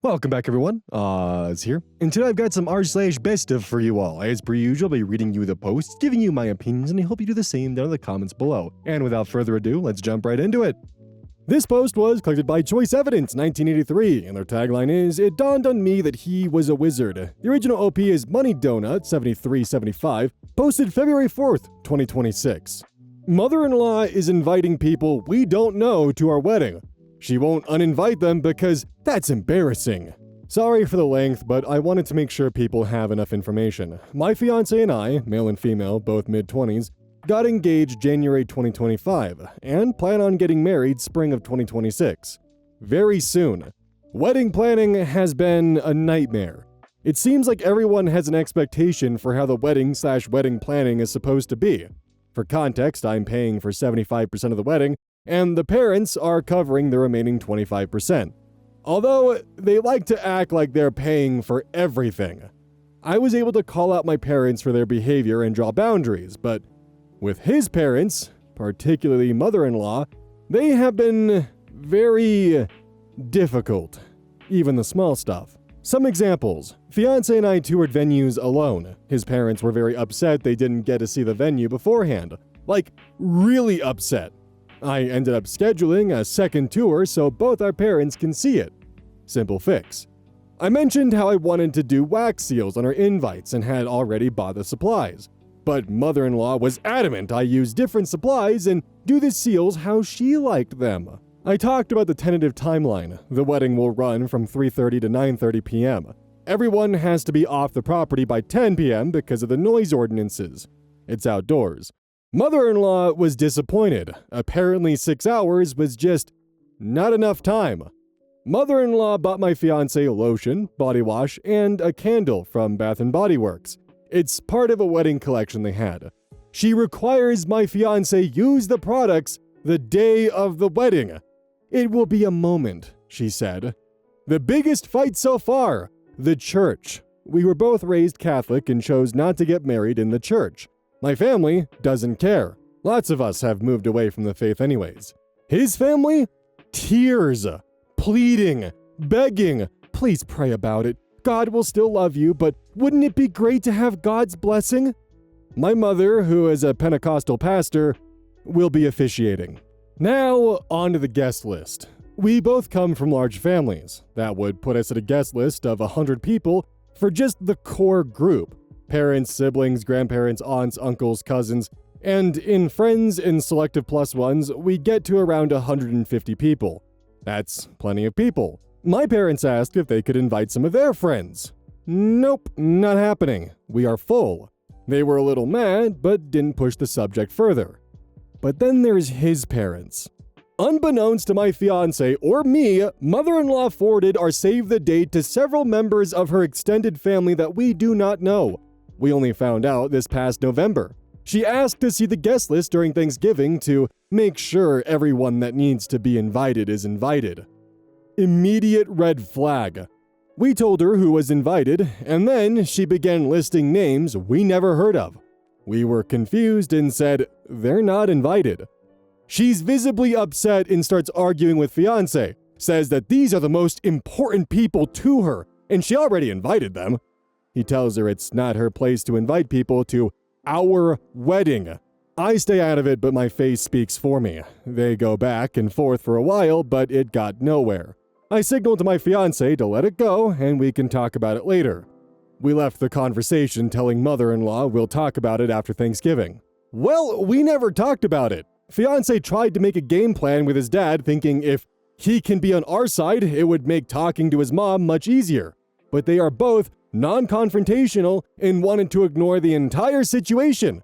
Welcome back, everyone. It's here. And today I've got some r/BestOf for you all. As per usual, I'll be reading you the posts, giving you my opinions, and I hope you do the same down in the comments below. And without further ado, let's jump right into it. This post was collected by Choice Evidence 1983, and their tagline is, "It dawned on me that he was a wizard." The original OP is Money Donut 7375, posted February 4th, 2026. Mother-in-law is inviting people we don't know to our wedding. She won't uninvite them because that's embarrassing. Sorry for the length, but I wanted to make sure people have enough information. My fiance and I, male and female, both mid-20s, got engaged January 2025 and plan on getting married spring of 2026. Very soon. Wedding planning has been a nightmare. It seems like everyone has an expectation for how the wedding/wedding planning is supposed to be. For context, I'm paying for 75% of the wedding, and the parents are covering the remaining 25%. Although they like to act like they're paying for everything. I was able to call out my parents for their behavior and draw boundaries, but with his parents, particularly mother-in-law, they have been very difficult, even the small stuff. Some examples. Fiance and I toured venues alone. His parents were very upset they didn't get to see the venue beforehand. Like, really upset. I ended up scheduling a second tour so both our parents can see it. Simple fix. I mentioned how I wanted to do wax seals on our invites and had already bought the supplies. But mother-in-law was adamant I use different supplies and do the seals how she liked them. I talked about the tentative timeline. The wedding will run from 3:30 to 9:30 p.m. Everyone has to be off the property by 10 p.m. because of the noise ordinances. It's outdoors. Mother-in-law was disappointed. Apparently 6 hours was just not enough time. Mother-in-law bought my fiancé lotion, body wash, and a candle from Bath & Body Works. It's part of a wedding collection they had. She requires my fiancé use the products the day of the wedding. "It will be a moment," she said. The biggest fight so far, the church. We were both raised Catholic and chose not to get married in the church. My family doesn't care. Lots of us have moved away from the faith anyways. His family? Tears. Pleading. Begging. "Please pray about it. God will still love you, but wouldn't it be great to have God's blessing?" My mother, who is a Pentecostal pastor, will be officiating. Now, on to the guest list. We both come from large families. That would put us at a guest list of 100 people for just the core group. Parents, siblings, grandparents, aunts, uncles, cousins, and in friends and selective plus ones, we get to around 150 people. That's plenty of people. My parents asked if they could invite some of their friends. Nope, not happening. We are full. They were a little mad, but didn't push the subject further. But then there's his parents. Unbeknownst to my fiancé or me, mother-in-law forwarded our save the date to several members of her extended family that we do not know. We only found out this past November. She asked to see the guest list during Thanksgiving to make sure everyone that needs to be invited is invited. Immediate red flag. We told her who was invited, and then she began listing names we never heard of. We were confused and said, "They're not invited." She's visibly upset and starts arguing with fiancé, says that these are the most important people to her, and she already invited them. He tells her it's not her place to invite people to our wedding. I stay out of it, but my face speaks for me. They go back and forth for a while, but it got nowhere. I signaled to my fiancé to let it go, and we can talk about it later. We left the conversation telling mother-in-law we'll talk about it after Thanksgiving. Well, we never talked about it. Fiancé tried to make a game plan with his dad, thinking if he can be on our side, it would make talking to his mom much easier. But they are both non-confrontational and wanted to ignore the entire situation.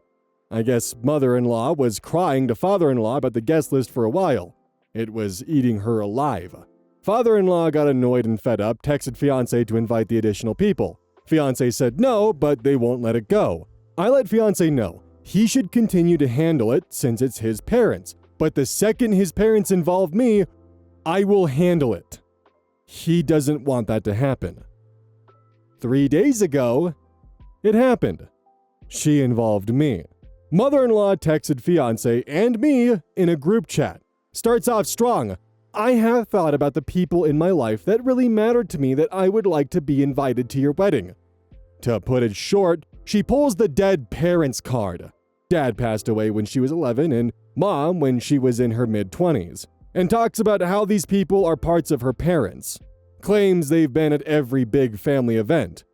I guess mother-in-law was crying to father-in-law about the guest list for a while. It was eating her alive. Father-in-law got annoyed and fed up, texted fiancé to invite the additional people. Fiancé said no, but they won't let it go. I let fiancé know he should continue to handle it since it's his parents, but the second his parents involve me, I will handle it. He doesn't want that to happen. 3 days ago, it happened. She involved me. Mother-in-law texted fiancé and me in a group chat. Starts off strong. I have thought about the people in my life that really mattered to me that I would like to be invited to your wedding. To put it short, she pulls the dead parents card. Dad passed away when she was 11 and Mom when she was in her mid-20s, and talks about how these people are parts of her parents. Claims they've been at every big family event.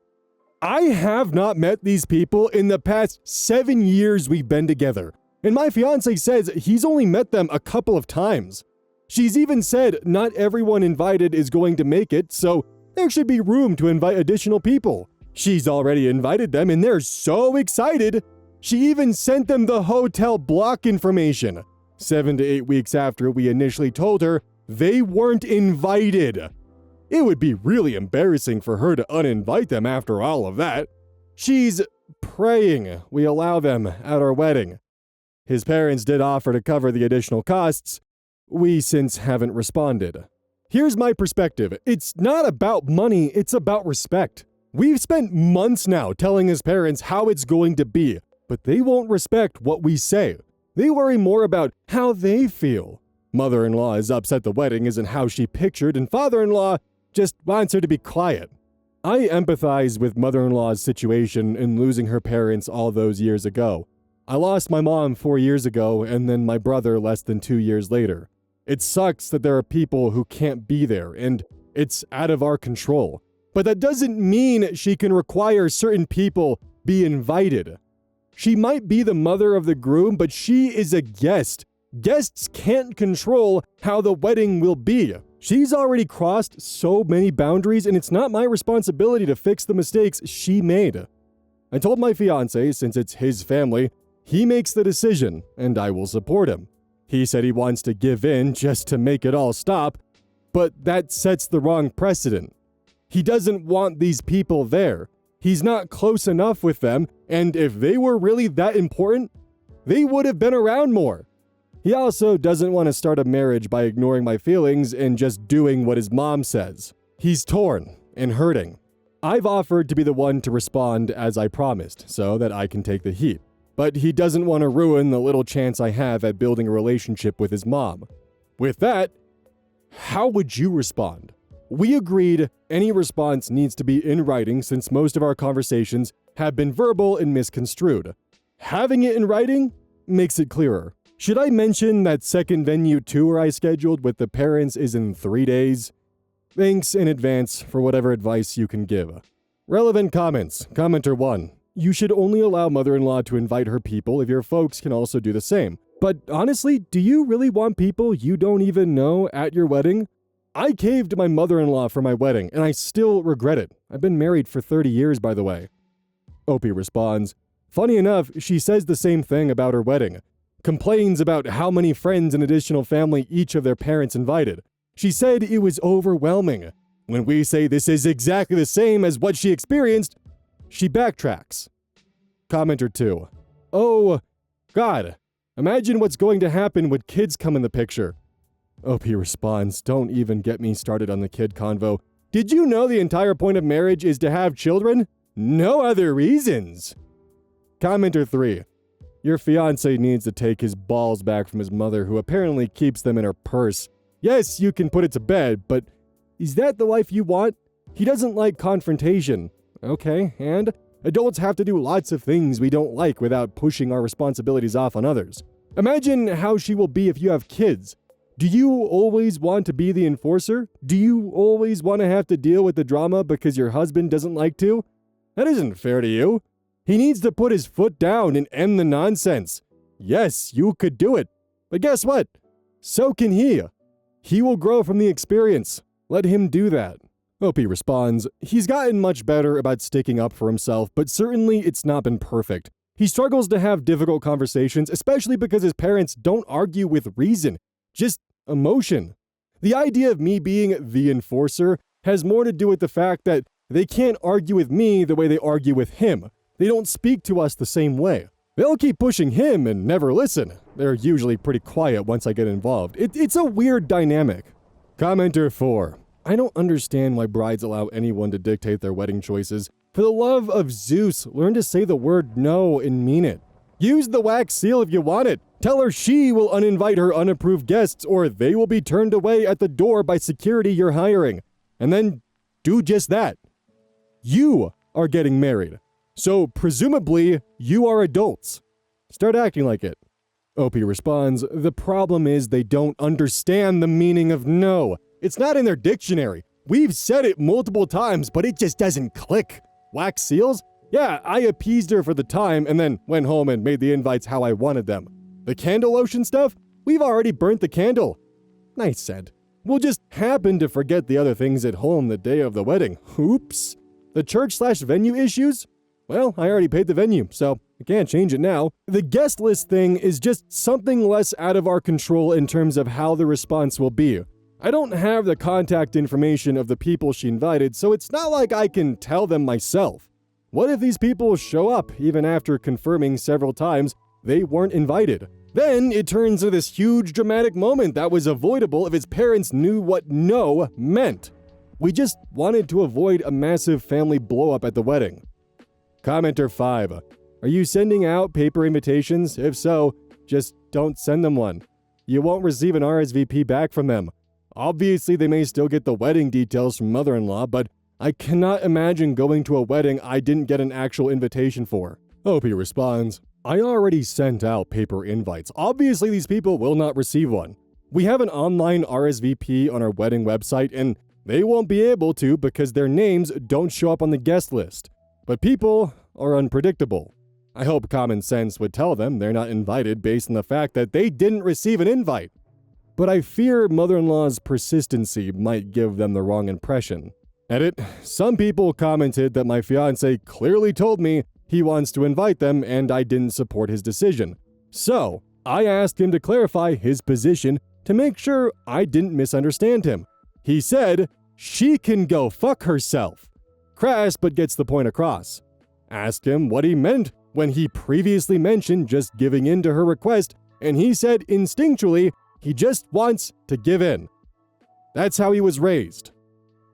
I have not met these people in the past 7 years we've been together, and my fiance says he's only met them a couple of times. She's even said not everyone invited is going to make it, so there should be room to invite additional people. She's already invited them and they're so excited. She even sent them the hotel block information, 7 to 8 weeks after we initially told her they weren't invited. It would be really embarrassing for her to uninvite them after all of that. She's praying we allow them at our wedding. His parents did offer to cover the additional costs. We since haven't responded. Here's my perspective. It's not about money, it's about respect. We've spent months now telling his parents how it's going to be, but they won't respect what we say. They worry more about how they feel. Mother-in-law is upset the wedding isn't how she pictured, and father-in-law just wants her to be quiet. I empathize with mother-in-law's situation in losing her parents all those years ago. I lost my mom 4 years ago and then my brother less than 2 years later. It sucks that there are people who can't be there, and it's out of our control. But that doesn't mean she can require certain people be invited. She might be the mother of the groom, but she is a guest. Guests can't control how the wedding will be. She's already crossed so many boundaries, and it's not my responsibility to fix the mistakes she made. I told my fiancé, since it's his family, he makes the decision, and I will support him. He said he wants to give in just to make it all stop, but that sets the wrong precedent. He doesn't want these people there. He's not close enough with them, and if they were really that important, they would have been around more. He also doesn't want to start a marriage by ignoring my feelings and just doing what his mom says. He's torn and hurting. I've offered to be the one to respond as I promised, so that I can take the heat. But he doesn't want to ruin the little chance I have at building a relationship with his mom. With that, how would you respond? We agreed any response needs to be in writing since most of our conversations have been verbal and misconstrued. Having it in writing makes it clearer. Should I mention that second venue tour I scheduled with the parents is in 3 days? Thanks in advance for whatever advice you can give. Relevant comments. Commenter 1. You should only allow mother-in-law to invite her people if your folks can also do the same. But honestly, do you really want people you don't even know at your wedding? I caved to my mother-in-law for my wedding, and I still regret it. I've been married for 30 years, by the way. Opie responds, funny enough, she says the same thing about her wedding. Complains about how many friends and additional family each of their parents invited. She said it was overwhelming. When we say this is exactly the same as what she experienced, she backtracks. Commenter 2. Oh, God. Imagine what's going to happen when kids come in the picture. Opie responds, don't even get me started on the kid convo. Did you know the entire point of marriage is to have children? No other reasons. Commenter 3. Your fiancé needs to take his balls back from his mother, who apparently keeps them in her purse. Yes, you can put it to bed, but is that the life you want? He doesn't like confrontation. Okay, and adults have to do lots of things we don't like without pushing our responsibilities off on others. Imagine how she will be if you have kids. Do you always want to be the enforcer? Do you always want to have to deal with the drama because your husband doesn't like to? That isn't fair to you. He needs to put his foot down and end the nonsense. Yes, you could do it. But guess what? So can he. He will grow from the experience. Let him do that. Opie responds, he's gotten much better about sticking up for himself, but certainly it's not been perfect. He struggles to have difficult conversations, especially because his parents don't argue with reason, just emotion. The idea of me being the enforcer has more to do with the fact that they can't argue with me the way they argue with him. They don't speak to us the same way. They'll keep pushing him and never listen. They're usually pretty quiet once I get involved. It's a weird dynamic. Commenter 4. I don't understand why brides allow anyone to dictate their wedding choices. For the love of Zeus, learn to say the word no and mean it. Use the wax seal if you want it. Tell her she will uninvite her unapproved guests or they will be turned away at the door by security you're hiring. And then do just that. You are getting married. So presumably, you are adults. Start acting like it. OP responds, the problem is they don't understand the meaning of no. It's not in their dictionary. We've said it multiple times, but it just doesn't click. Wax seals? Yeah, I appeased her for the time and then went home and made the invites how I wanted them. The candle lotion stuff? We've already burnt the candle. Nice said. We'll just happen to forget the other things at home the day of the wedding. Oops. The church/venue issues? Well, I already paid the venue, so I can't change it now. The guest list thing is just something less out of our control in terms of how the response will be. I don't have the contact information of the people she invited, so it's not like I can tell them myself. What if these people show up even after confirming several times they weren't invited? Then it turns into this huge dramatic moment that was avoidable if his parents knew what no meant. We just wanted to avoid a massive family blow-up at the wedding. Commenter 5. Are you sending out paper invitations? If so, just don't send them one. You won't receive an RSVP back from them. Obviously, they may still get the wedding details from mother-in-law, but I cannot imagine going to a wedding I didn't get an actual invitation for. OP responds, I already sent out paper invites. Obviously, these people will not receive one. We have an online RSVP on our wedding website, and they won't be able to because their names don't show up on the guest list. But people are unpredictable. I hope common sense would tell them they're not invited based on the fact that they didn't receive an invite. But I fear mother-in-law's persistency might give them the wrong impression. Edit, some people commented that my fiance clearly told me he wants to invite them and I didn't support his decision. So, I asked him to clarify his position to make sure I didn't misunderstand him. He said, she can go fuck herself. Crass, but gets the point across. Asked him what he meant when he previously mentioned just giving in to her request, and he said instinctually he just wants to give in. That's how he was raised.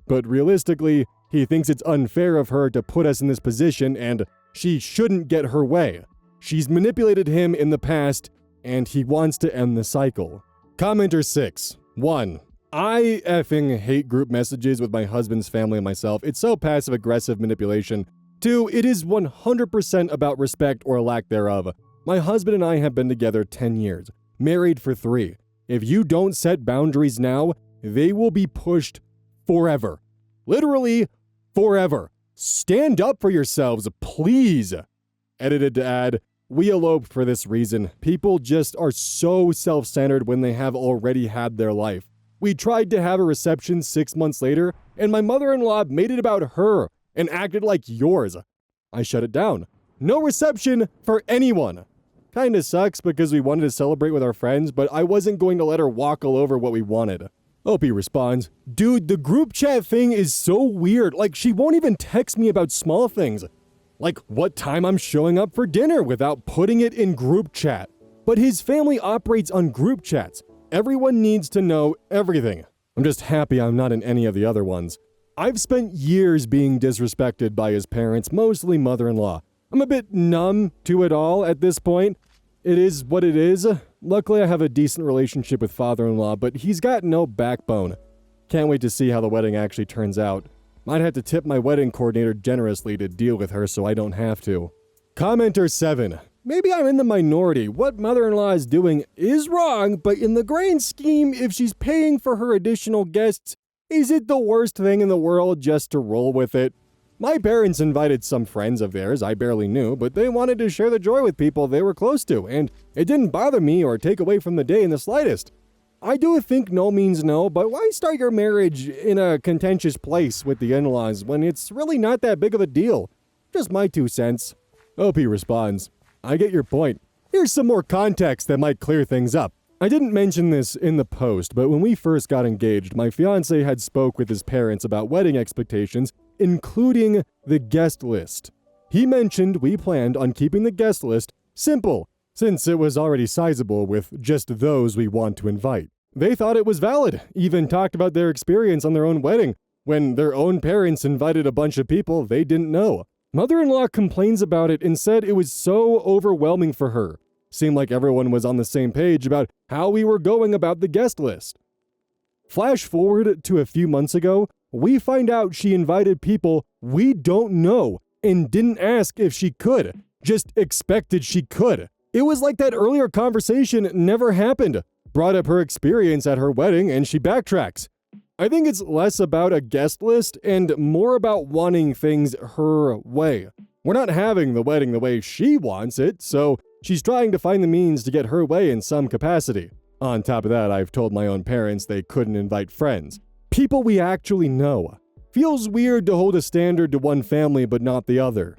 But realistically, he thinks it's unfair of her to put us in this position and she shouldn't get her way. She's manipulated him in the past, and he wants to end the cycle. Commenter 6. 1. I effing hate group messages with my husband's family and myself. It's so passive-aggressive manipulation. 2. It is 100% about respect or lack thereof. My husband and I have been together 10 years, married for 3. If you don't set boundaries now, they will be pushed forever. Literally forever. Stand up for yourselves, please. Edited to add, we eloped for this reason. People just are so self-centered when they have already had their life. We tried to have a reception 6 months later, and my mother-in-law made it about her and acted like yours. I shut it down. No reception for anyone. Kinda sucks because we wanted to celebrate with our friends, but I wasn't going to let her walk all over what we wanted. OP responds, dude, the group chat thing is so weird. Like, she won't even text me about small things. Like what time I'm showing up for dinner without putting it in group chat. But his family operates on group chats. Everyone needs to know everything. I'm just happy I'm not in any of the other ones. I've spent years being disrespected by his parents, mostly mother-in-law. I'm a bit numb to it all at this point. It is what it is. Luckily, I have a decent relationship with father-in-law, but he's got no backbone. Can't wait to see how the wedding actually turns out. Might have to tip my wedding coordinator generously to deal with her so I don't have to. Commenter 7. Maybe I'm in the minority. What mother-in-law is doing is wrong, but in the grand scheme, if she's paying for her additional guests, is it the worst thing in the world just to roll with it? My parents invited some friends of theirs I barely knew, but they wanted to share the joy with people they were close to, and it didn't bother me or take away from the day in the slightest. I do think no means no, but why start your marriage in a contentious place with the in-laws when it's really not that big of a deal? Just my 2 cents. OP responds, I get your point. Here's some more context that might clear things up. I didn't mention this in the post, but when we first got engaged, my fiancé had spoke with his parents about wedding expectations, including the guest list. He mentioned we planned on keeping the guest list simple, since it was already sizable with just those we want to invite. They thought it was valid, even talked about their experience on their own wedding, when their own parents invited a bunch of people they didn't know. Mother-in-law complains about it and said it was so overwhelming for her. Seemed like everyone was on the same page about how we were going about the guest list. Flash forward to a few months ago, we find out she invited people we don't know and didn't ask if she could, just expected she could. It was like that earlier conversation never happened. Brought up her experience at her wedding and she backtracks. I think it's less about a guest list and more about wanting things her way. We're not having the wedding the way she wants it, so she's trying to find the means to get her way in some capacity. On top of that, I've told my own parents they couldn't invite friends. People we actually know. Feels weird to hold a standard to one family but not the other.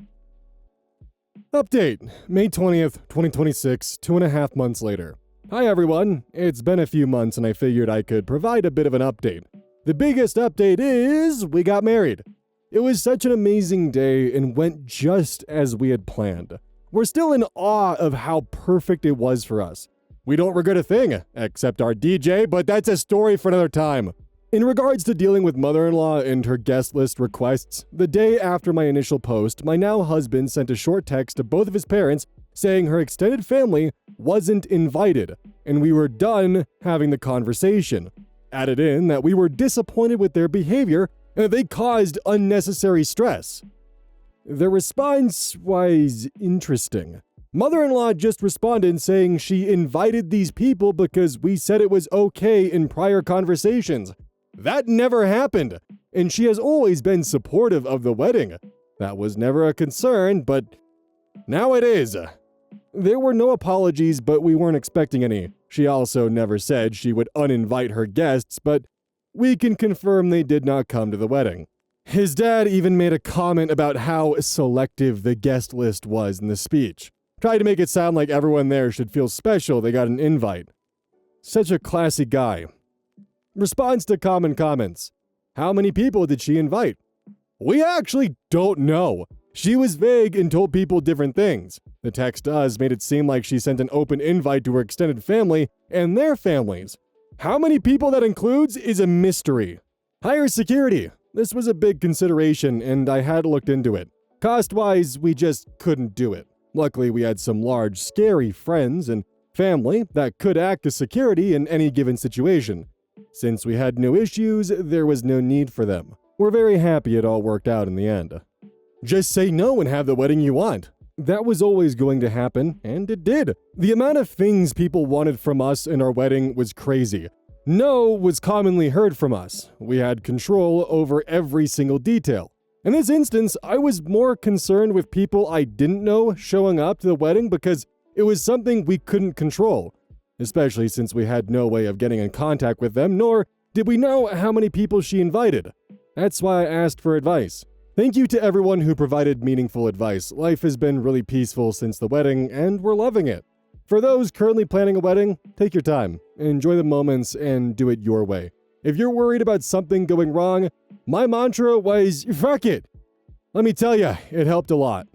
Update, May 20th, 2026, 2.5 months later. Hi everyone, it's been a few months and I figured I could provide a bit of an update. The biggest update is we got married. It was such an amazing day and went just as we had planned. We're still in awe of how perfect it was for us. We don't regret a thing, except our DJ, but that's a story for another time. In regards to dealing with mother-in-law and her guest list requests, the day after my initial post, my now husband sent a short text to both of his parents saying her extended family wasn't invited, and we were done having the conversation. Added in that we were disappointed with their behavior and that they caused unnecessary stress. The response was interesting. Mother-in-law just responded saying she invited these people because we said it was okay in prior conversations. That never happened, and she has always been supportive of the wedding. That was never a concern, but now it is. There were no apologies, but we weren't expecting any. She also never said she would uninvite her guests, but we can confirm they did not come to the wedding. His dad even made a comment about how selective the guest list was in the speech. Tried to make it sound like everyone there should feel special they got an invite. Such a classy guy. Response to common comments. How many people did she invite? We actually don't know. She was vague and told people different things. The text does made it seem like she sent an open invite to her extended family and their families. How many people that includes is a mystery. Higher security. This was a big consideration and I had looked into it. Cost-wise, we just couldn't do it. Luckily, we had some large, scary friends and family that could act as security in any given situation. Since we had no issues, there was no need for them. We're very happy it all worked out in the end. Just say no and have the wedding you want. That was always going to happen, and it did. The amount of things people wanted from us in our wedding was crazy. No was commonly heard from us. We had control over every single detail. In this instance, I was more concerned with people I didn't know showing up to the wedding because it was something we couldn't control, especially since we had no way of getting in contact with them, nor did we know how many people she invited. That's why I asked for advice. Thank you to everyone who provided meaningful advice. Life has been really peaceful since the wedding, and we're loving it. For those currently planning a wedding, take your time, enjoy the moments, and do it your way. If you're worried about something going wrong, my mantra was, fuck it. Let me tell you, it helped a lot.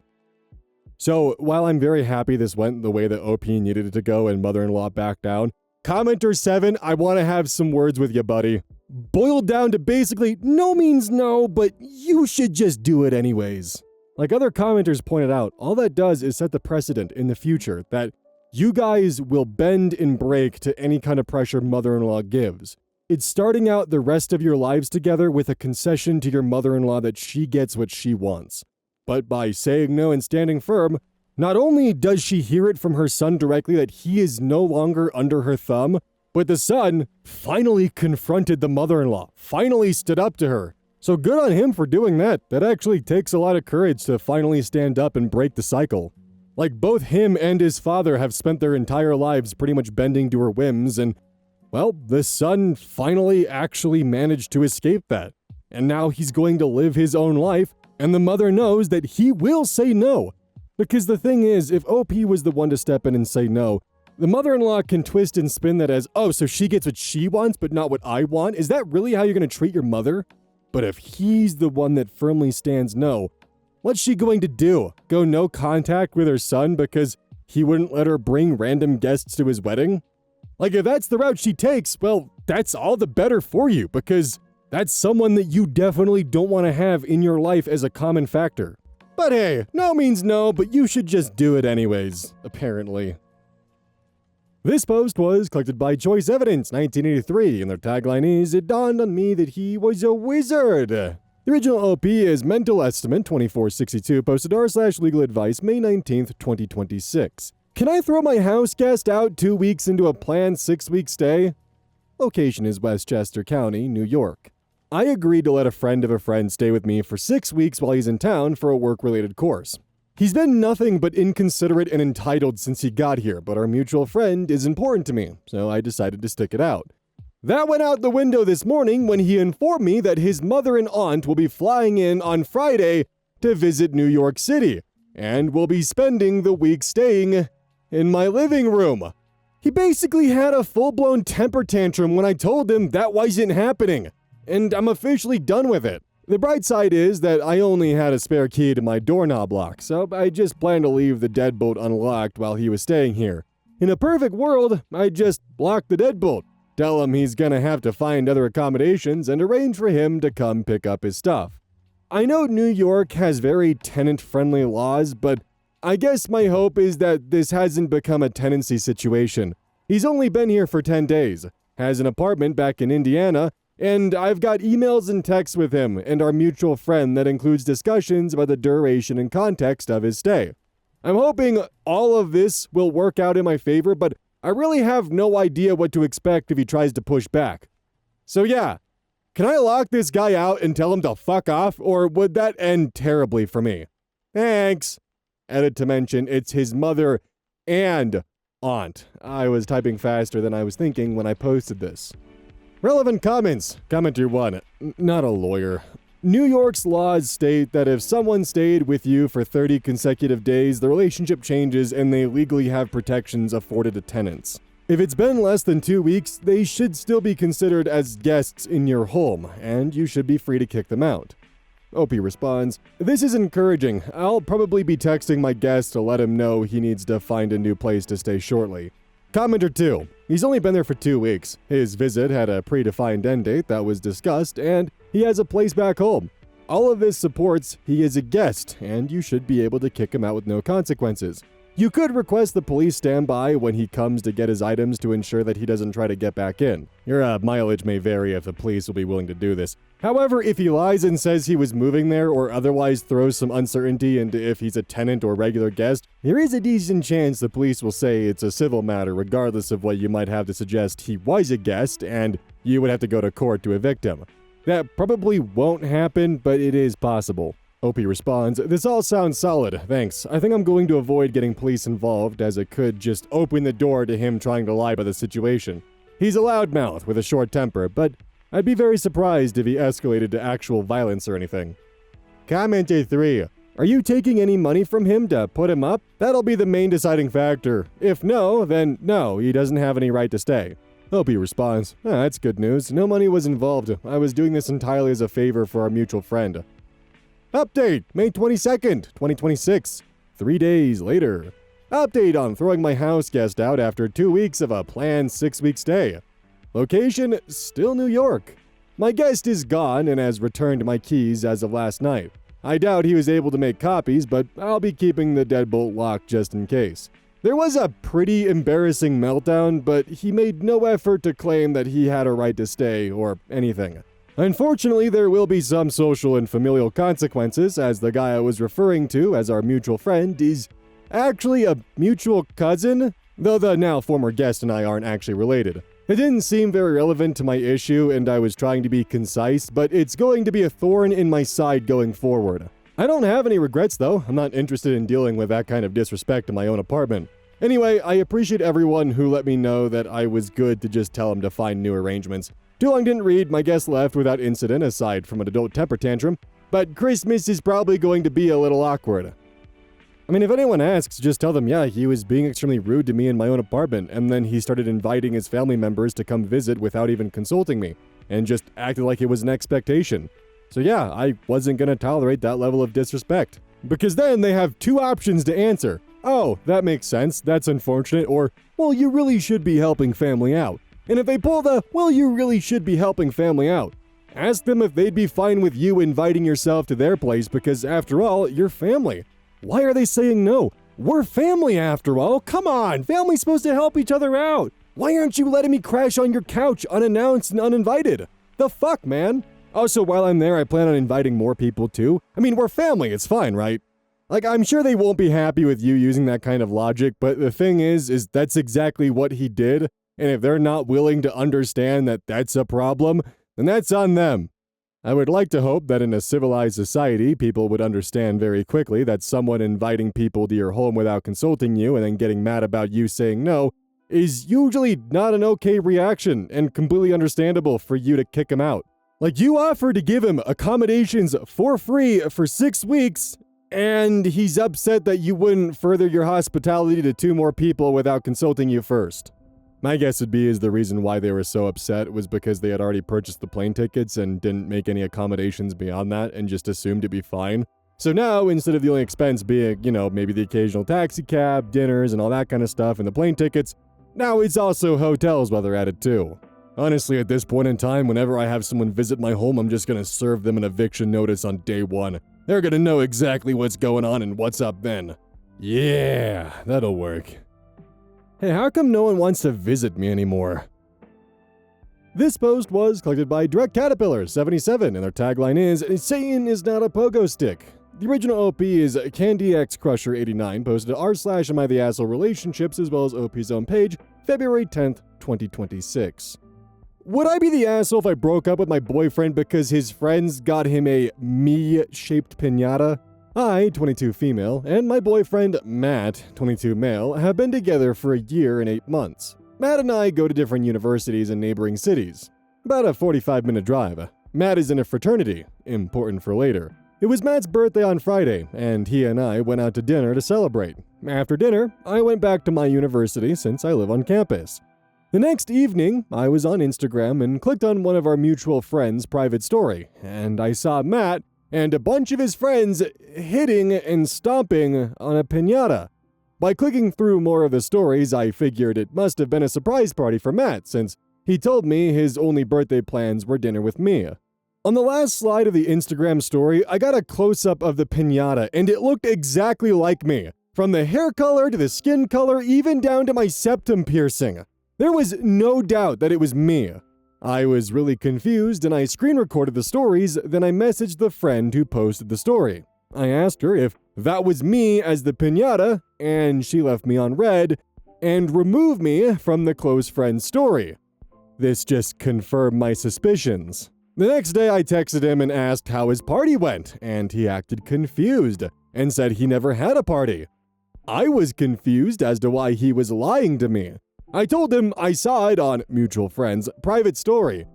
So, while I'm very happy this went the way that OP needed it to go and mother-in-law backed down, commenter 7, I want to have some words with you, buddy. Boiled down to basically, no means no, but you should just do it anyways. Like other commenters pointed out, all that does is set the precedent in the future that you guys will bend and break to any kind of pressure mother-in-law gives. It's starting out the rest of your lives together with a concession to your mother-in-law that she gets what she wants. But by saying no and standing firm, not only does she hear it from her son directly that he is no longer under her thumb, but the son finally confronted the mother-in-law, finally stood up to her. So good on him for doing that. That actually takes a lot of courage to finally stand up and break the cycle. Like both him and his father have spent their entire lives pretty much bending to her whims, and well, the son finally actually managed to escape that. And now he's going to live his own life, and the mother knows that he will say no. Because the thing is, if OP was the one to step in and say no, the mother-in-law can twist and spin that as, oh, so she gets what she wants but not what I want? Is that really how you're going to treat your mother? But if he's the one that firmly stands no, what's she going to do? Go no contact with her son because he wouldn't let her bring random guests to his wedding? Like, if that's the route she takes, well, that's all the better for you, because that's someone that you definitely don't want to have in your life as a common factor. But hey, no means no, but you should just do it anyways, apparently. This post was collected by Choice Evidence 1983, and their tagline is, "It dawned on me that he was a wizard." The original OP is Mental Estimate 2462, posted r/legal advice May 19th, 2026. Can I throw my house guest out 2 weeks into a planned 6-week stay? Location is Westchester County, New York. I agreed to let a friend of a friend stay with me for 6 weeks while he's in town for a work-related course. He's been nothing but inconsiderate and entitled since he got here, but our mutual friend is important to me, so I decided to stick it out. That went out the window this morning when he informed me that his mother and aunt will be flying in on Friday to visit New York City, and will be spending the week staying in my living room. He basically had a full-blown temper tantrum when I told him that wasn't happening, and I'm officially done with it. The bright side is that I only had a spare key to my doorknob lock, so I just plan to leave the deadbolt unlocked while he was staying here. In a perfect world, I'd just lock the deadbolt, tell him he's gonna have to find other accommodations, and arrange for him to come pick up his stuff. I know New York has very tenant-friendly laws, but I guess my hope is that this hasn't become a tenancy situation. He's only been here for 10 days, has an apartment back in Indiana, and I've got emails and texts with him and our mutual friend that includes discussions about the duration and context of his stay. I'm hoping all of this will work out in my favor, but I really have no idea what to expect if he tries to push back. So yeah, can I lock this guy out and tell him to fuck off, or would that end terribly for me? Thanks. Edit to mention it's his mother and aunt. I was typing faster than I was thinking when I posted this. Relevant comments. Commenter 1. Not a lawyer. New York's laws state that if someone stayed with you for 30 consecutive days, the relationship changes and they legally have protections afforded to tenants. If it's been less than 2 weeks, they should still be considered as guests in your home, and you should be free to kick them out. OP responds, "This is encouraging. I'll probably be texting my guest to let him know he needs to find a new place to stay shortly." Commenter 2. He's only been there for 2 weeks. His visit had a predefined end date that was discussed, and he has a place back home. All of this supports he is a guest, and you should be able to kick him out with no consequences. You could request the police stand by when he comes to get his items to ensure that he doesn't try to get back in. Your mileage may vary if the police will be willing to do this. However, if he lies and says he was moving there or otherwise throws some uncertainty into if he's a tenant or regular guest, there is a decent chance the police will say it's a civil matter regardless of what you might have to suggest he was a guest, and you would have to go to court to evict him. That probably won't happen, but it is possible. OP responds, "This all sounds solid, thanks. I think I'm going to avoid getting police involved, as it could just open the door to him trying to lie about the situation. He's a loudmouth with a short temper, but I'd be very surprised if he escalated to actual violence or anything." Commenter 3. Are you taking any money from him to put him up? That'll be the main deciding factor. If no, then no, he doesn't have any right to stay. OP responds, That's good news. No money was involved. I was doing this entirely as a favor for our mutual friend. Update, May 22nd, 2026. 3 days later. Update on throwing my house guest out after 2 weeks of a planned 6-week stay. Location, still New York. My guest is gone and has returned my keys as of last night. I doubt he was able to make copies, but I'll be keeping the deadbolt locked just in case. There was a pretty embarrassing meltdown, but he made no effort to claim that he had a right to stay or anything. Unfortunately, there will be some social and familial consequences, as the guy I was referring to as our mutual friend is actually a mutual cousin, though the now former guest and I aren't actually related. It didn't seem very relevant to my issue, and I was trying to be concise, but it's going to be a thorn in my side going forward. I don't have any regrets, though. I'm not interested in dealing with that kind of disrespect in my own apartment. Anyway, I appreciate everyone who let me know that I was good to just tell him to find new arrangements. Too long didn't read, my guest left without incident aside from an adult temper tantrum, but Christmas is probably going to be a little awkward. I mean, if anyone asks, just tell them, yeah, he was being extremely rude to me in my own apartment, and then he started inviting his family members to come visit without even consulting me, and just acted like it was an expectation. So yeah, I wasn't gonna tolerate that level of disrespect. Because then they have two options to answer. Oh, that makes sense, that's unfortunate, or, well, you really should be helping family out. And if they pull the, well, you really should be helping family out, Ask them if they'd be fine with you inviting yourself to their place because, after all, you're family. Why are they saying no? We're family, after all. Come on, family's supposed to help each other out. Why aren't you letting me crash on your couch unannounced and uninvited? The fuck, man? Also, while I'm there, I plan on inviting more people too. I mean, we're family, it's fine, right? Like, I'm sure they won't be happy with you using that kind of logic, but the thing is that's exactly what he did, and if they're not willing to understand that that's a problem, then that's on them. I would like to hope that in a civilized society, people would understand very quickly that someone inviting people to your home without consulting you and then getting mad about you saying no is usually not an okay reaction and completely understandable for you to kick him out. Like, you offered to give him accommodations for free for 6 weeks, and he's upset that you wouldn't further your hospitality to 2 more people without consulting you first. My guess would be the reason why they were so upset was because they had already purchased the plane tickets and didn't make any accommodations beyond that and just assumed it'd be fine. So now, instead of the only expense being, maybe the occasional taxi cab, dinners, and all that kind of stuff, and the plane tickets, now it's also hotels while they're at it too. Honestly, at this point in time, whenever I have someone visit my home, I'm just gonna serve them an eviction notice on day 1. They're gonna know exactly what's going on and what's up then. Yeah, that'll work. Hey, how come no one wants to visit me anymore? This post was collected by Direct Caterpillar 77, and their tagline is, "Satan is not a pogo stick." The original OP is Candy X Crusher 89, posted to r/Am I the Asshole Relationships as well as OP's own page, February 10th, 2026. Would I be the asshole if I broke up with my boyfriend because his friends got him a me-shaped piñata? I, 22 female, and my boyfriend, Matt, 22 male, have been together for a year and 8 months. Matt and I go to different universities in neighboring cities. About a 45-minute drive. Matt is in a fraternity, important for later. It was Matt's birthday on Friday, and he and I went out to dinner to celebrate. After dinner, I went back to my university since I live on campus. The next evening, I was on Instagram and clicked on one of our mutual friends' private story, and I saw Matt and a bunch of his friends hitting and stomping on a piñata. By clicking through more of the stories, I figured it must have been a surprise party for Matt, since he told me his only birthday plans were dinner with me. On the last slide of the Instagram story, I got a close-up of the piñata, and it looked exactly like me. From the hair color to the skin color, even down to my septum piercing. There was no doubt that it was me. I was really confused and I screen recorded the stories, then I messaged the friend who posted the story. I asked her if that was me as the piñata, and she left me on red and removed me from the close friend story. This just confirmed my suspicions. The next day I texted him and asked how his party went, and he acted confused and said he never had a party. I was confused as to why he was lying to me. I told him I saw it on mutual friend's private story.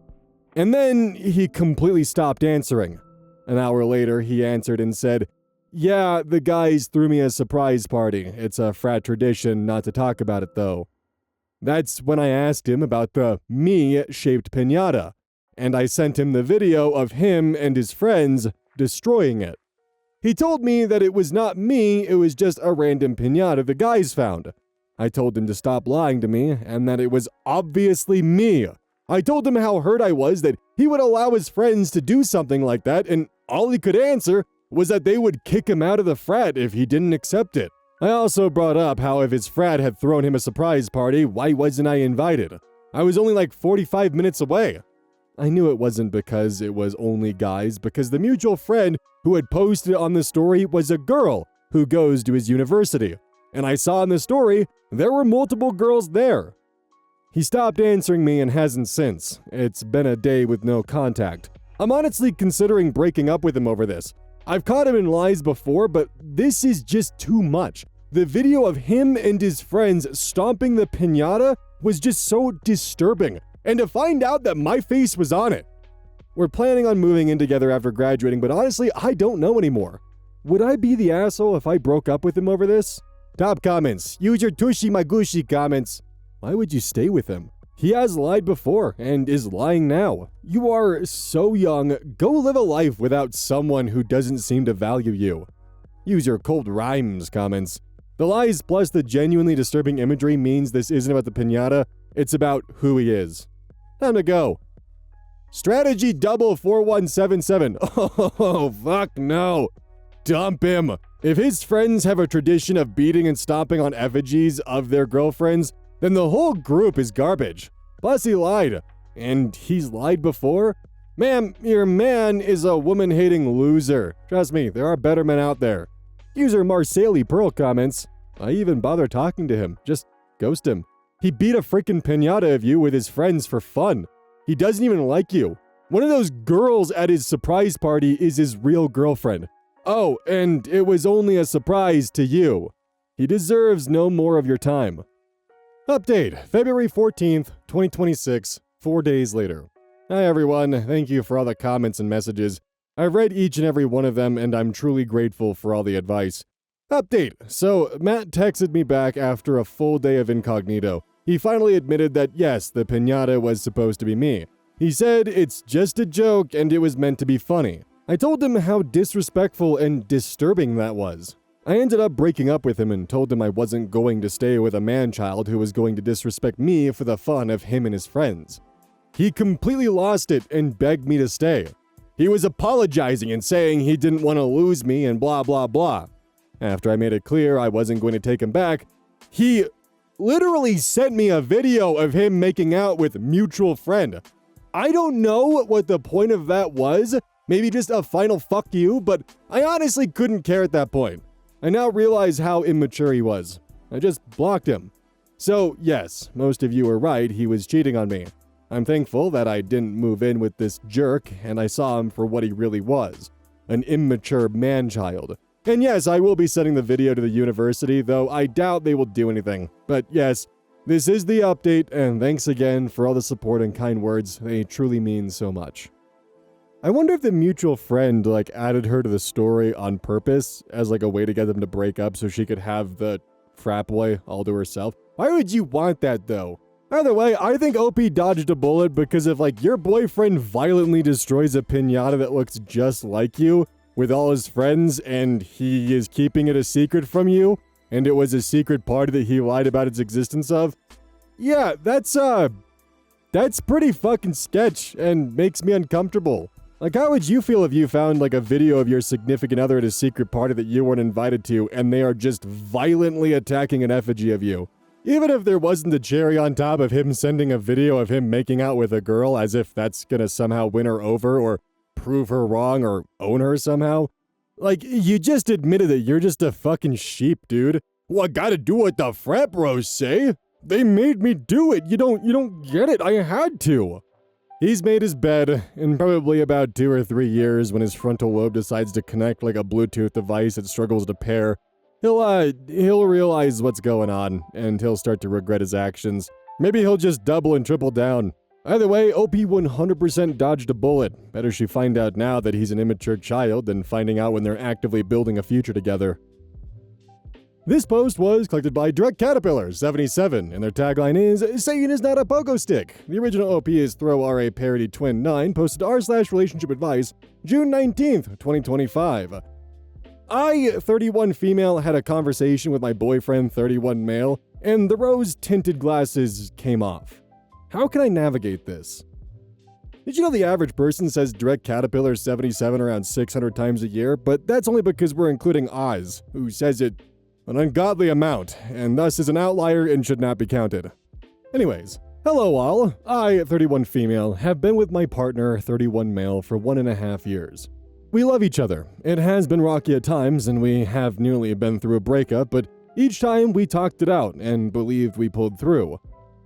And then he completely stopped answering. An hour later, he answered and said, "Yeah, the guys threw me a surprise party. It's a frat tradition not to talk about it though." That's when I asked him about the me-shaped piñata, and I sent him the video of him and his friends destroying it. He told me that it was not me, it was just a random piñata the guys found. I told him to stop lying to me and that it was obviously me. I told him how hurt I was that he would allow his friends to do something like that, and all he could answer was that they would kick him out of the frat if he didn't accept it. I also brought up how if his frat had thrown him a surprise party, why wasn't I invited? I was only like 45 minutes away. I knew it wasn't because it was only guys, because the mutual friend who had posted on the story was a girl who goes to his university. And I saw in the story, there were multiple girls there. He stopped answering me and hasn't since. It's been a day with no contact. I'm honestly considering breaking up with him over this. I've caught him in lies before, but this is just too much. The video of him and his friends stomping the piñata was just so disturbing. And to find out that my face was on it. We're planning on moving in together after graduating, but honestly, I don't know anymore. Would I be the asshole if I broke up with him over this? Top comments. Use your Tushi Magushi comments. Why would you stay with him? He has lied before and is lying now. You are so young. Go live a life without someone who doesn't seem to value you. Use your cold rhymes comments. The lies plus the genuinely disturbing imagery means this isn't about the piñata. It's about who he is. Time to go. Strategy double 4177. Oh, fuck no. Dump him. If his friends have a tradition of beating and stomping on effigies of their girlfriends, then the whole group is garbage. Plus he lied. And he's lied before? Ma'am, your man is a woman-hating loser. Trust me, there are better men out there. User Marcelli Pearl comments, I even bother talking to him. Just ghost him. He beat a freaking pinata of you with his friends for fun. He doesn't even like you. One of those girls at his surprise party is his real girlfriend. Oh, and it was only a surprise to you. He deserves no more of your time. Update, February 14th, 2026, 4 days later. Hi everyone, thank you for all the comments and messages. I've read each and every one of them and I'm truly grateful for all the advice. Update, so Matt texted me back after a full day of incognito. He finally admitted that yes, the piñata was supposed to be me. He said it's just a joke and it was meant to be funny. I told him how disrespectful and disturbing that was. I ended up breaking up with him and told him I wasn't going to stay with a man-child who was going to disrespect me for the fun of him and his friends. He completely lost it and begged me to stay. He was apologizing and saying he didn't want to lose me and blah blah blah. After I made it clear I wasn't going to take him back, he literally sent me a video of him making out with a mutual friend. I don't know what the point of that was, maybe just a final fuck you, but I honestly couldn't care at that point. I now realize how immature he was. I just blocked him. So yes, most of you are right, he was cheating on me. I'm thankful that I didn't move in with this jerk and I saw him for what he really was, an immature man-child. And yes, I will be sending the video to the university, though I doubt they will do anything. But yes, this is the update, and thanks again for all the support and kind words. They truly mean so much. I wonder if the mutual friend added her to the story on purpose as a way to get them to break up so she could have the frat boy all to herself. Why would you want that though? Either way, I think OP dodged a bullet because if your boyfriend violently destroys a piñata that looks just like you with all his friends and he is keeping it a secret from you and it was a secret party that he lied about its existence of, yeah, that's pretty fucking sketch and makes me uncomfortable. How would you feel if you found a video of your significant other at a secret party that you weren't invited to and they are just violently attacking an effigy of you? Even if there wasn't the cherry on top of him sending a video of him making out with a girl as if that's gonna somehow win her over or prove her wrong or own her somehow. You just admitted that you're just a fucking sheep, dude. Well, I gotta do what the frat bros say. They made me do it. You don't get it. I had to. He's made his bed in probably about 2 or 3 years when his frontal lobe decides to connect like a Bluetooth device it struggles to pair. He'll realize what's going on, and he'll start to regret his actions. Maybe he'll just double and triple down. Either way, OP 100% dodged a bullet. Better she find out now that he's an immature child than finding out when they're actively building a future together. This post was collected by Direct Caterpillar 77, and their tagline is, "Saying is not a pogo stick." The original OP is Throw RA Parody Twin 9, posted to r/relationship advice, June 19th, 2025. I, 31 female, had a conversation with my boyfriend, 31 male, and the rose-tinted glasses came off. How can I navigate this? Did you know the average person says Direct Caterpillar 77 around 600 times a year? But that's only because we're including Oz, who says it an ungodly amount, and thus is an outlier and should not be counted. Anyways, hello all. I, 31 female, have been with my partner, 31 male, for 1.5 years. We love each other. It has been rocky at times, and we have nearly been through a breakup, but each time we talked it out and believed we pulled through.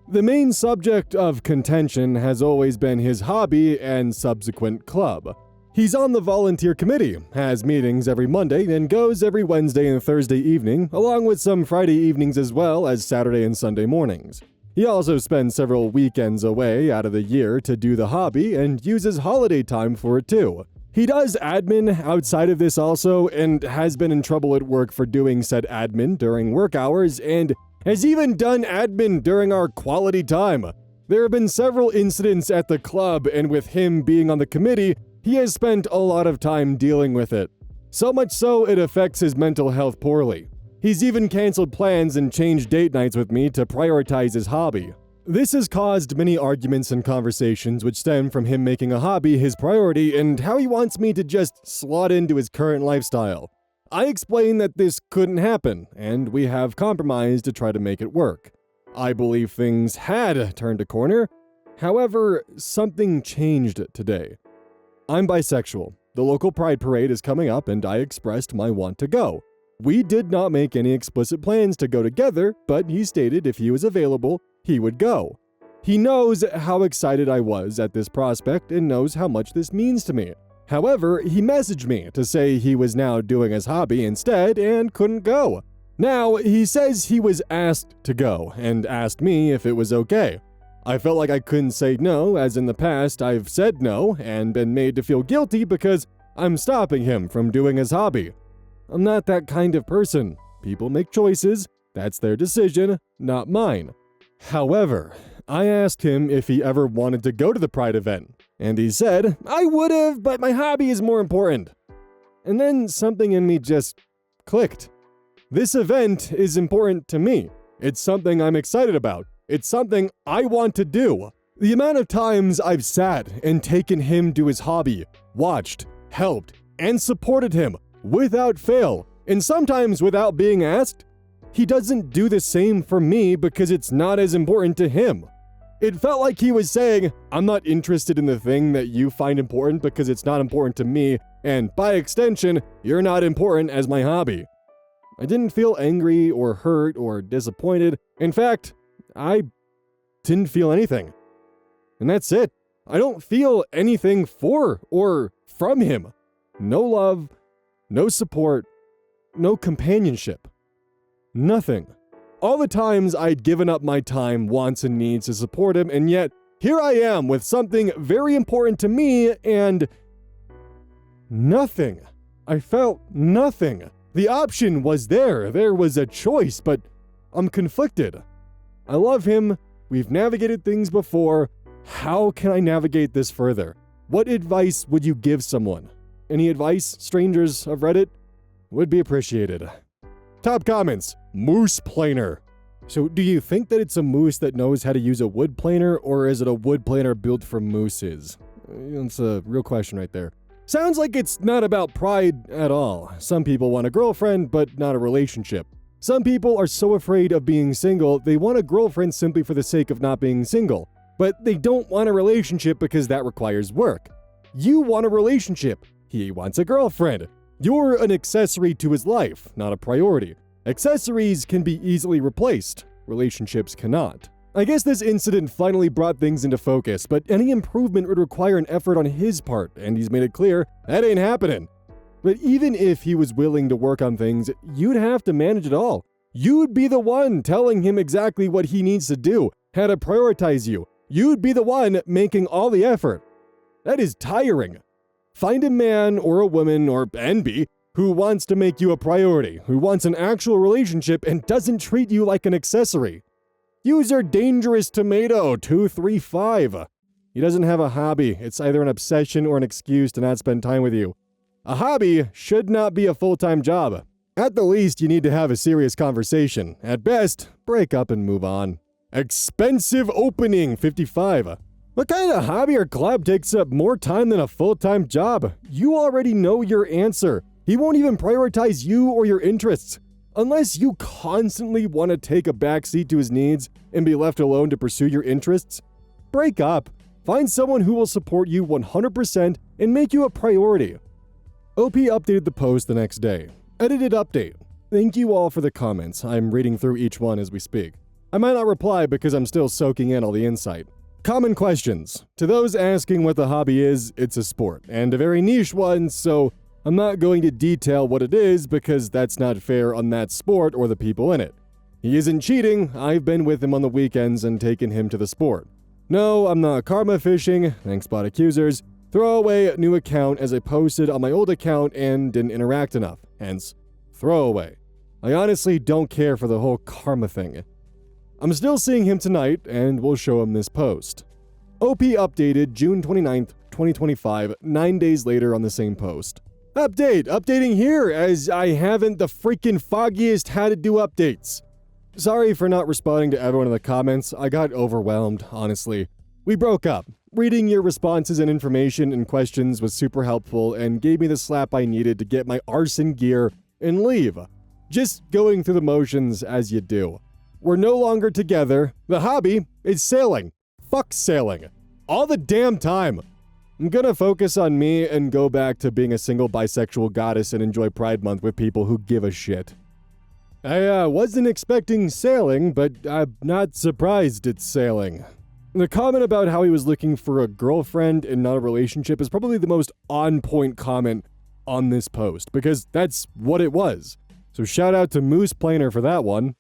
The main subject of contention has always been his hobby and subsequent club. He's on the volunteer committee, has meetings every Monday, and goes every Wednesday and Thursday evening, along with some Friday evenings as well as Saturday and Sunday mornings. He also spends several weekends away out of the year to do the hobby and uses holiday time for it too. He does admin outside of this also, and has been in trouble at work for doing said admin during work hours, and has even done admin during our quality time. There have been several incidents at the club, and with him being on the committee, he has spent a lot of time dealing with it. So much so, it affects his mental health poorly. He's even canceled plans and changed date nights with me to prioritize his hobby. This has caused many arguments and conversations which stem from him making a hobby his priority and how he wants me to just slot into his current lifestyle. I explain that this couldn't happen, and we have compromised to try to make it work. I believe things had turned a corner. However, something changed today. I'm bisexual. The local pride parade is coming up and I expressed my want to go. We did not make any explicit plans to go together, but he stated if he was available, he would go. He knows how excited I was at this prospect and knows how much this means to me. However, he messaged me to say he was now doing his hobby instead and couldn't go. Now, he says he was asked to go and asked me if it was okay. I felt like I couldn't say no, as in the past I've said no and been made to feel guilty because I'm stopping him from doing his hobby. I'm not that kind of person. People make choices. That's their decision, not mine. However, I asked him if he ever wanted to go to the Pride event, and he said, I would have, but my hobby is more important. And then something in me just clicked. This event is important to me. It's something I'm excited about. It's something I want to do. The amount of times I've sat and taken him to his hobby, watched, helped, and supported him without fail, and sometimes without being asked, he doesn't do the same for me because it's not as important to him. It felt like he was saying, I'm not interested in the thing that you find important because it's not important to me, and by extension, you're not important as my hobby. I didn't feel angry or hurt or disappointed. In fact, I didn't feel anything. And that's it. I don't feel anything for or from him. No love, no support, no companionship. Nothing. All the times I'd given up my time, wants, and needs to support him, and yet here I am with something very important to me and nothing. I felt nothing. The option was there. There was a choice, but I'm conflicted. I love him. We've navigated things before. How can I navigate this further? What advice would you give someone? Any advice, strangers of Reddit? Would be appreciated. Top comments. Moose planer. So do you think that it's a moose that knows how to use a wood planer, or is it a wood planer built for mooses? That's a real question right there. Sounds like it's not about pride at all. Some people want a girlfriend, but not a relationship. Some people are so afraid of being single, they want a girlfriend simply for the sake of not being single. But they don't want a relationship because that requires work. You want a relationship. He wants a girlfriend. You're an accessory to his life, not a priority. Accessories can be easily replaced. Relationships cannot. I guess this incident finally brought things into focus, but any improvement would require an effort on his part, and he's made it clear that ain't happening. But even if he was willing to work on things, you'd have to manage it all. You'd be the one telling him exactly what he needs to do, how to prioritize you. You'd be the one making all the effort. That is tiring. Find a man or a woman or NB who wants to make you a priority, who wants an actual relationship and doesn't treat you like an accessory. User Dangerous Tomato 235. He doesn't have a hobby. It's either an obsession or an excuse to not spend time with you. A hobby should not be a full-time job. At the least, you need to have a serious conversation. At best, break up and move on. Expensive Opening 55. What kind of hobby or club takes up more time than a full-time job? You already know your answer. He won't even prioritize you or your interests. Unless you constantly want to take a backseat to his needs and be left alone to pursue your interests, break up. Find someone who will support you 100% and make you a priority. OP updated the post the next day. Edited update. Thank you all for the comments. I'm reading through each one as we speak. I might not reply because I'm still soaking in all the insight. Common questions. To those asking what the hobby is, it's a sport, and a very niche one, so I'm not going to detail what it is because that's not fair on that sport or the people in it. He isn't cheating. I've been with him on the weekends and taken him to the sport. No, I'm not karma fishing. Thanks, bot accusers. Throwaway new account as I posted on my old account and didn't interact enough. Hence, throwaway. I honestly don't care for the whole karma thing. I'm still seeing him tonight and we'll show him this post. OP updated June 29th, 2025, 9 days later on the same post. Updating here as I haven't the freaking foggiest how to do updates. Sorry for not responding to everyone in the comments. I got overwhelmed, honestly. We broke up. Reading your responses and information and questions was super helpful and gave me the slap I needed to get my arson gear and leave. Just going through the motions as you do. We're no longer together. The hobby is sailing. Fuck sailing. All the damn time. I'm gonna focus on me and go back to being a single bisexual goddess and enjoy Pride Month with people who give a shit. I wasn't expecting sailing, but I'm not surprised it's sailing. The comment about how he was looking for a girlfriend and not a relationship is probably the most on-point comment on this post, because that's what it was. So shout out to Moose Planer for that one.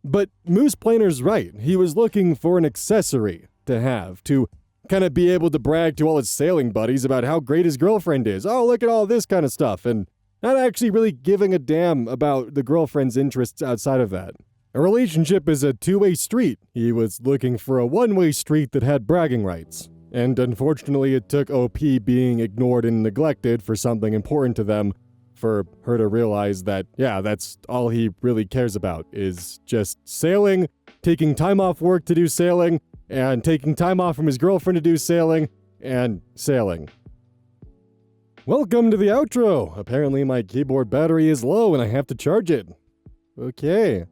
But Moose Planer's right. He was looking for an accessory to have, to kind of be able to brag to all his sailing buddies about how great his girlfriend is. Oh, look at all this kind of stuff, and not actually really giving a damn about the girlfriend's interests outside of that. A relationship is a two-way street. He was looking for a one-way street that had bragging rights. And unfortunately, it took OP being ignored and neglected for something important to them for her to realize that, yeah, that's all he really cares about, is just sailing, taking time off work to do sailing, and taking time off from his girlfriend to do sailing, and sailing. Welcome to the outro. Apparently my keyboard battery is low and I have to charge it. Okay,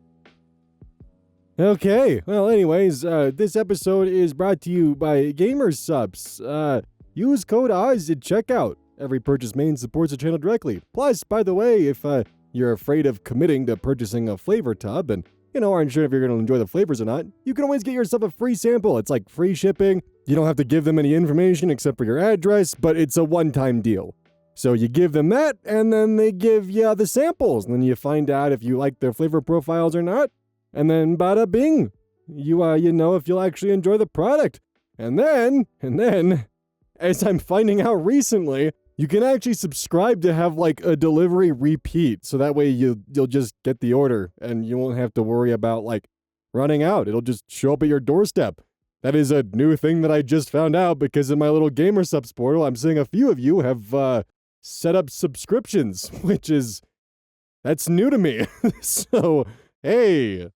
well anyways, this episode is brought to you by GamerSupps. Use code OZ at checkout. Every purchase made supports the channel directly. Plus, by the way, if you're afraid of committing to purchasing a flavor tub and aren't sure if you're going to enjoy the flavors or not, you can always get yourself a free sample. It's like free shipping. You don't have to give them any information except for your address, but it's a one-time deal. So you give them that, and then they give you the samples, and then you find out if you like their flavor profiles or not, and then bada bing, you know if you'll actually enjoy the product. And then, as I'm finding out recently, you can actually subscribe to have like a delivery repeat, so that way you'll just get the order, and you won't have to worry about like running out. It'll just show up at your doorstep. That is a new thing that I just found out because in my little GamerSupps portal, I'm seeing a few of you have set up subscriptions, that's new to me. So, hey,